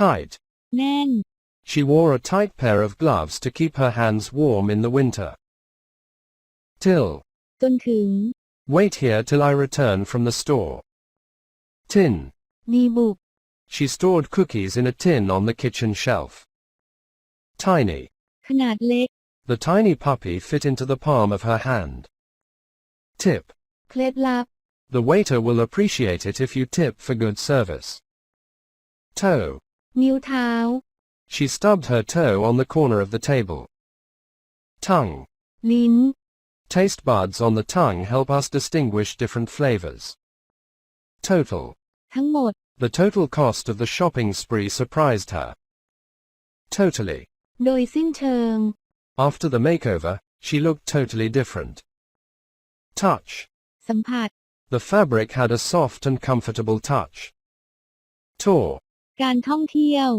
tight แน่น she wore a tight pair of gloves to keep her hands warm in the winter till จนถึง wait here till I return from the store tin ดีบุก she stored cookies in a tin on the kitchen shelf tiny ขนาดเล็ก the tiny puppy fit into the palm of her hand tip เคล็ดลับ the waiter will appreciate it if you tip for good service toe นิ้วเท้า she stubbed her toe on the corner of the table tongue ลิ้น taste buds on the tongue help us distinguish different flavors total ทั้งหมด the total cost of the shopping spree surprised her totally โดยสิ้นเชิง after the makeover she looked totally different touch สัมผัส the fabric had a soft and comfortable touch tour การท่องเที่ยว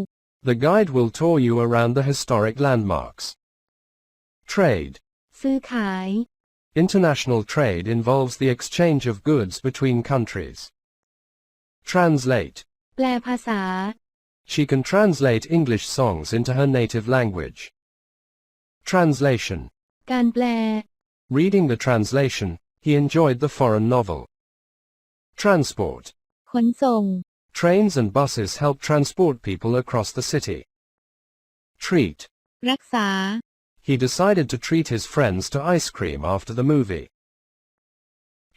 the guide will tour you around the historic landmarks trade ซื้อขาย international trade involves the exchange of goods between countries translate แปลภาษา she can translate English songs into her native language translation การแปล reading the translation he enjoyed the foreign novel transport ขนส่ง trains and buses help transport people across the city treat รักษา he decided to treat his friends to ice cream after the movie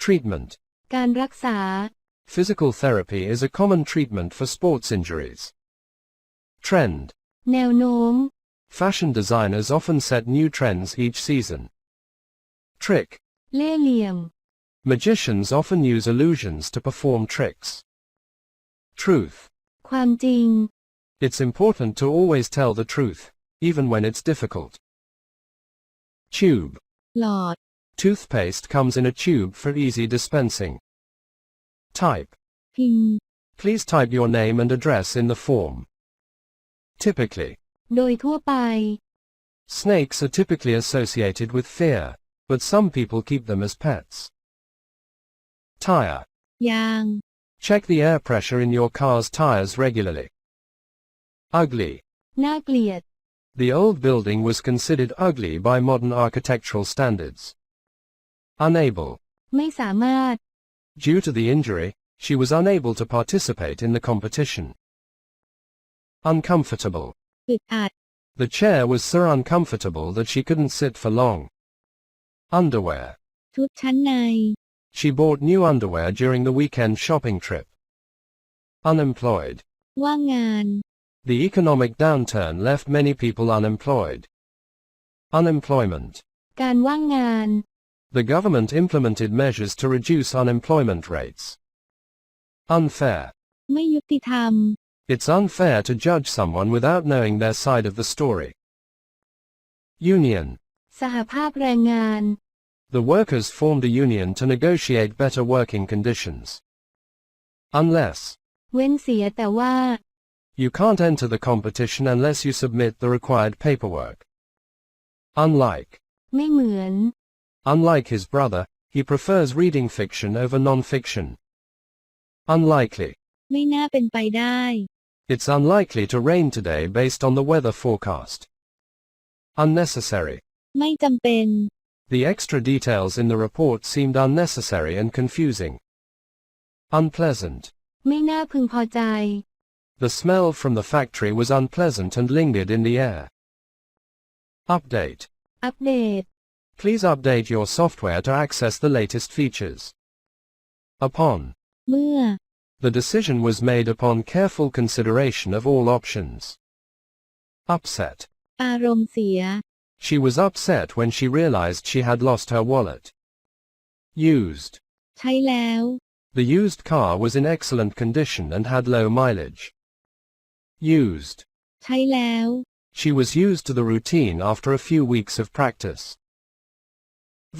treatment การรักษา physical therapy is a common treatment for sports injuries trend แนวโน้ม fashion designers often set new trends each season trick เล่ห์เหลี่ยม magicians often use illusions to perform tricks truth ความจริง it's important to always tell the truth even when it's difficult tube หลอด toothpaste comes in a tube for easy dispensing type พิมพ์ please type your name and address in the form typically โดยทั่วไป snakes are typically associated with fear but some people keep them as pets tire ยาง check the air pressure in your car's tires regularly ugly น่าเกลียด the old building was considered ugly by modern architectural standards unable ไม่สามารถ due to the injury she was unable to participate in the competition uncomfortable อึดอัด the chair was so uncomfortable that she couldn't sit for long underwear ชุดชั้นใน she bought new underwear during the weekend shopping trip unemployed ว่างงาน the economic downturn left many people unemployed unemployment การว่างงาน the government implemented measures to reduce unemployment rates unfair ไม่ยุติธรรม it's unfair to judge someone without knowing their side of the story union สหภาพแรงงาน the workers formed a union to negotiate better working conditions unless เว้นเสียแต่ว่า you can't enter the competition unless you submit the required paperwork unlike ไม่เหมือน unlike his brother he prefers reading fiction over non-fiction unlikely ไม่น่าเป็นไปได้ it's unlikely to rain today based on the weather forecast unnecessary ไม่จำเป็น the extra details in the report seemed unnecessary and confusing unpleasant ไม่น่าพึงพอใจ the smell from the factory was unpleasant and lingered in the air update อัปเดต please update your software to access the latest features upon เมื่อ the decision was made upon careful consideration of all options upset อารมณ์เสีย she was upset when she realized she had lost her wallet used ใช้แล้ว the used car was in excellent condition and had low mileage used ใช้แล้ว she was used to the routine after a few weeks of practice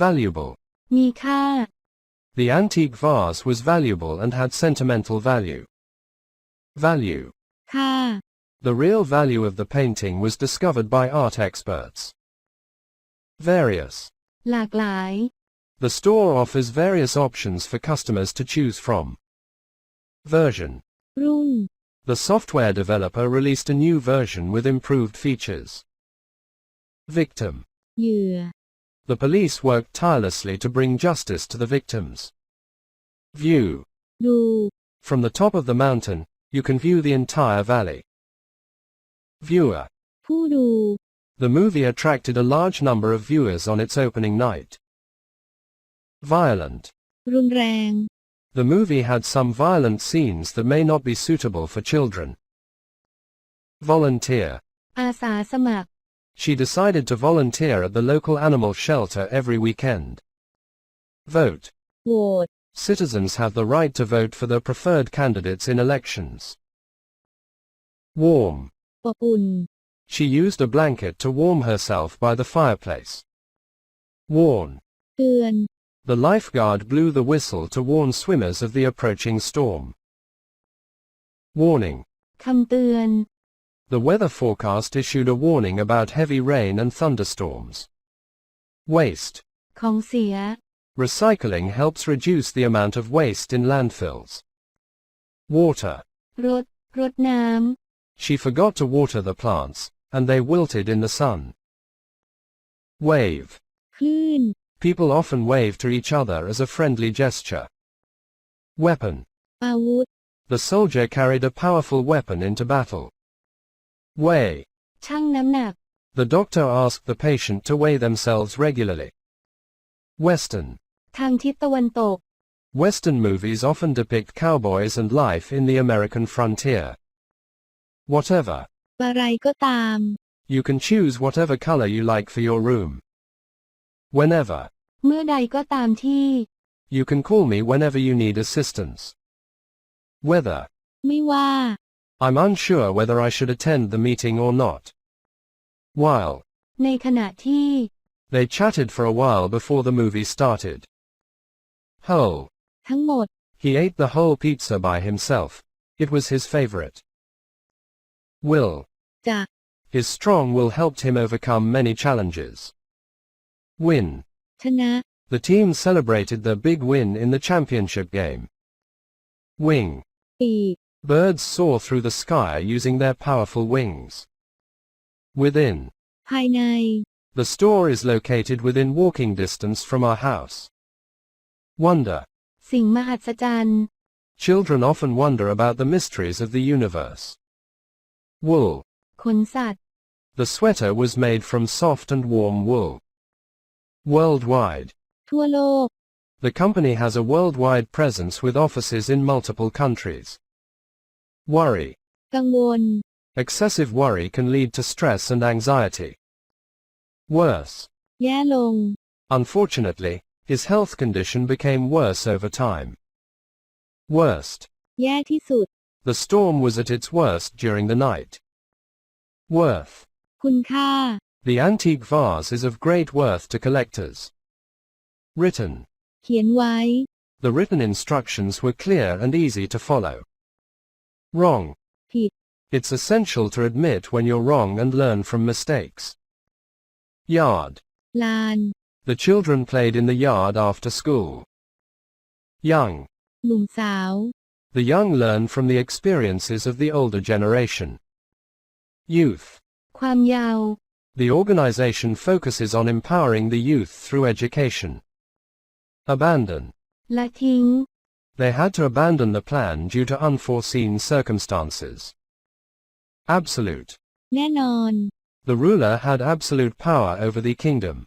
valuable มีค่า the antique vase was valuable and had sentimental value value ค่า the real value of the painting was discovered by art experts various หลากหลาย the store offers various options for customers to choose from version รุ่น The software developer released a new version with improved features. Victim. เหยื่อ The police worked tirelessly to bring justice to the victims. View. ดู From the top of the mountain, you can view the entire valley. Viewer. ผู้ดู The movie attracted a large number of viewers on its opening night. Violent. รุนแรง The movie had some violent scenes that may not be suitable for children. Volunteer. อาสาสมัคร She decided to volunteer at the local animal shelter every weekend. Vote. โหวต Citizens have the right to vote for their preferred candidates in elections. Warm. อบอุ่น She used a blanket to warm herself by the fireplace. Warn. เตือน The lifeguard blew the whistle to warn swimmers of the approaching storm. Warning. คำเตือน The weather forecast issued a warning about heavy rain and thunderstorms. Waste. ของเสีย Recycling helps reduce the amount of waste in landfills. Water. รดน้ She forgot to water the plants, and they wilted in the sun. Wave. ำคลื่น People often wave to each other as a friendly gesture. Weapon. อาวุธ The soldier carried a powerful weapon into battle. Weigh. ชั่งน้ำหนัก The doctor asked the patient to weigh themselves regularly. Western. ทางทิศตะวันตก Western movies often depict cowboys and life in the American frontier. Whatever. อะไรก็ตาม You can choose whatever color you like for your room. Whenever. เมื่อใดก็ตามที่ You can call me whenever you need assistance. Whether. ไม่ว่า I'm unsure whether I should attend the meeting or not. While. ในขณะที่ They chatted for a while before the movie started. Whole. ทั้งหมด He ate the whole pizza by himself. It was his favorite. Will. จะ His strong will helped him overcome many challenges. Win. ชนะ The team celebrated their big win in the championship game. Wing. ปีก Birds soar through the sky using their powerful wings. Within. ภายใน The store is located within walking distance from our house. Wonder. สิ่งมหัศจรรย์ Children often wonder about the mysteries of the universe. Wool. ขนสัตว์ The sweater was made from soft and warm wool. Worldwide. ทั่วโลก The company has a worldwide presence with offices in multiple countries. Worry. กังวล Excessive worry can lead to stress and anxiety. Worse. แย่ลง Unfortunately, his health condition became worse over time. Worst. แย่ที่สุด The storm was at its worst during the night. Worth. คุณค่า The antique vase is of great worth to collectors. Written. เขียนไว้ The written instructions were clear and easy to follow. Wrong. ผิด It's essential to admit when you're wrong and learn from mistakes. Yard. ลาน The children played in the yard after school. Young. หนุ่มสาว The young learn from the experiences of the older generation. Youth. ความยาว The organization focuses on empowering the youth through education. Abandon. ละทิ้ง They had to abandon the plan due to unforeseen circumstances. Absolute. แน่นอน The ruler had absolute power over the kingdom.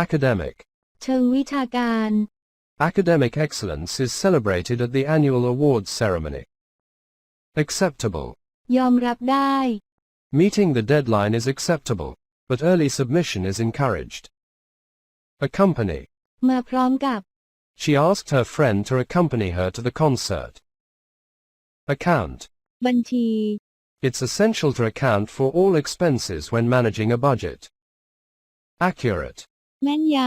Academic. เชิงวิชาการ Academic excellence is celebrated at the annual awards ceremony. Acceptable. ยอมรับได้ Meeting the deadline is acceptable, but early submission is encouraged. Accompany. มาพร้อมกับ She asked her friend to accompany her to the concert. Account. บัญชี It's essential to account for all expenses when managing a budget. Accurate. แม่นย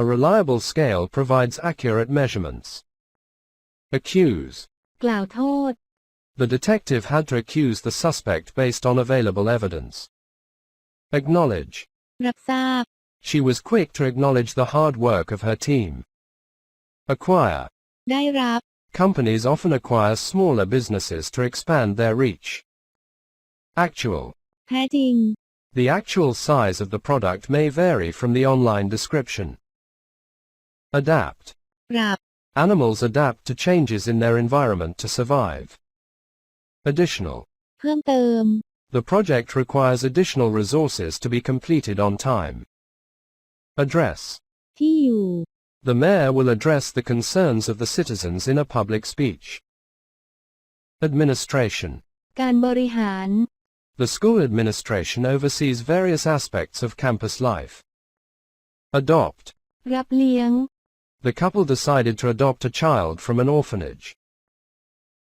A reliable scale provides accurate measurements. Accuse. ำกล่าวโทษ The detective had to accuse the suspect based on available evidence. Acknowledge. รับทราบ She was quick to acknowledge the hard work of her team. Acquire. ได้รับ Companies often acquire smaller businesses to expand their reach. Actual. แท้จริง The actual size of the product may vary from the online description. Adapt. ปรับ Animals adapt to changes in their environment to survive. Additional. เพิ่มเติม The project requires additional resources to be completed on time. Address. ที่อยู่ The mayor will address the concerns of the citizens in a public speech. Administration. การบริหาร The school administration oversees various aspects of campus life. Adopt. รับเลี้ยง The couple decided to adopt a child from an orphanage.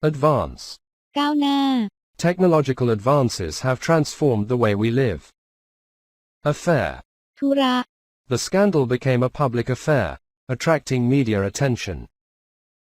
Advance. ก้าวหน้า Technological advances have transformed the way we live. Affair. ธุระ The scandal became a public affair, attracting media attention.